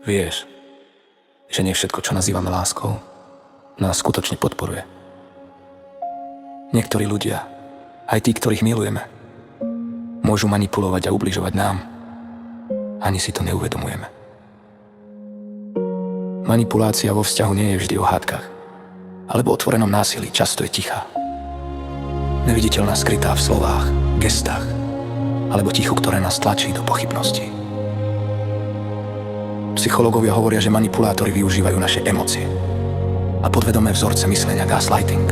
Vieš, že nie všetko, čo nazývame láskou, nás skutočne podporuje. Niektorí ľudia, aj tí, ktorých milujeme, môžu manipulovať a ubližovať nám. Ani si to neuvedomujeme. Manipulácia vo vzťahu nie je vždy o hádkach, alebo otvorenom násilí, často je tichá. Neviditeľná, skrytá v slovách, gestách, alebo ticho, ktoré nás tlačí do pochybností. Psychológovia hovoria, že manipulátori využívajú naše emócie a podvedomé vzorce myslenia, gaslighting,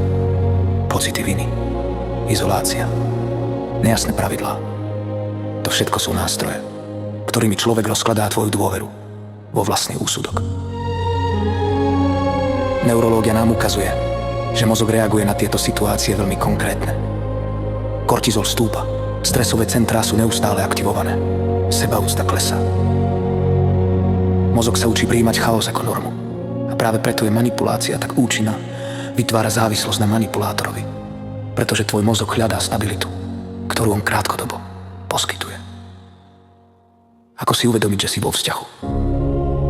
pocity viny, izolácia, nejasné pravidlá. To všetko sú nástroje, ktorými človek rozkladá tvoju dôveru vo vlastný úsudok. Neurológia nám ukazuje, že mozog reaguje na tieto situácie veľmi konkrétne. Kortizol stúpa, stresové centrá sú neustále aktivované, sebaúcta klesá. Mozog sa učí prijímať chaos ako normu. A práve preto je manipulácia tak účinná. Vytvára závislosť na manipulátorovi. Pretože tvoj mozog hľadá stabilitu, ktorú on krátkodobo poskytuje. Ako si uvedomiť, že si vo vzťahu,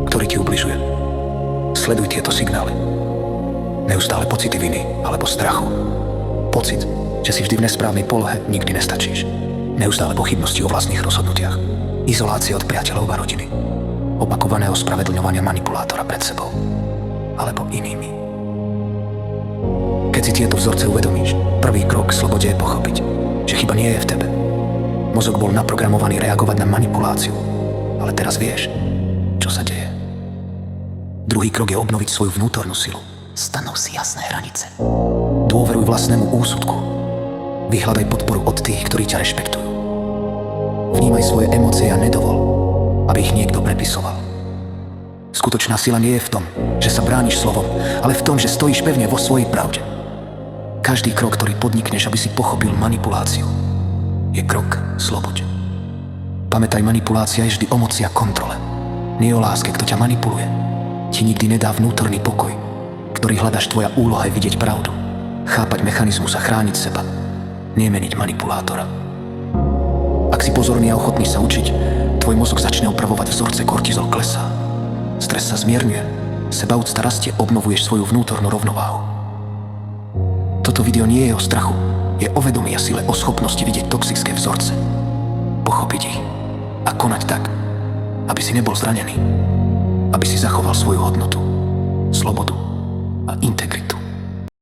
ktorý ti ubližuje? Sleduj tieto signály. Neustále pocity viny alebo strachu. Pocit, že si vždy v nesprávnej polohe, nikdy nestačíš. Neustále pochybnosti o vlastných rozhodnutiach. Izolácia od priateľov a rodiny. Opakované ospravedlňovania manipulátora pred sebou alebo inými. Keď si tieto vzorce uvedomíš, prvý krok k slobode je pochopiť, že chyba nie je v tebe. Mozog bol naprogramovaný reagovať na manipuláciu, ale teraz vieš, čo sa deje. Druhý krok je obnoviť svoju vnútornú silu. Stanov si jasné hranice. Dôveruj vlastnému úsudku. Vyhľadaj podporu od tých, ktorí ťa rešpektujú. Vnímaj svoje emócie a nedovol, aby ich niekto prepisoval. Skutočná sila nie je v tom, že sa brániš slovom, ale v tom, že stojíš pevne vo svojej pravde. Každý krok, ktorý podnikneš, aby si pochopil manipuláciu, je krok k slobode. Pamätaj, manipulácia je vždy o moci a kontrole. Nie o láske. Kto ťa manipuluje, ti nikdy nedá vnútorný pokoj, ktorý hľadaš. Tvoja úloha je vidieť pravdu, chápať mechanizmus a chrániť seba, nemeniť manipulátora. Ak si pozorný a ochotný sa učiť, tvoj mozog začne opravovať vzorce, kortizol klesá. Stres sa zmierňuje, sebaúcta rastie, obnovuješ svoju vnútornú rovnováhu. Toto video nie je o strachu, je o vedomí a sile, o schopnosti vidieť toxické vzorce, pochopiť ich a konať tak, aby si nebol zranený, aby si zachoval svoju hodnotu, slobodu a integritu.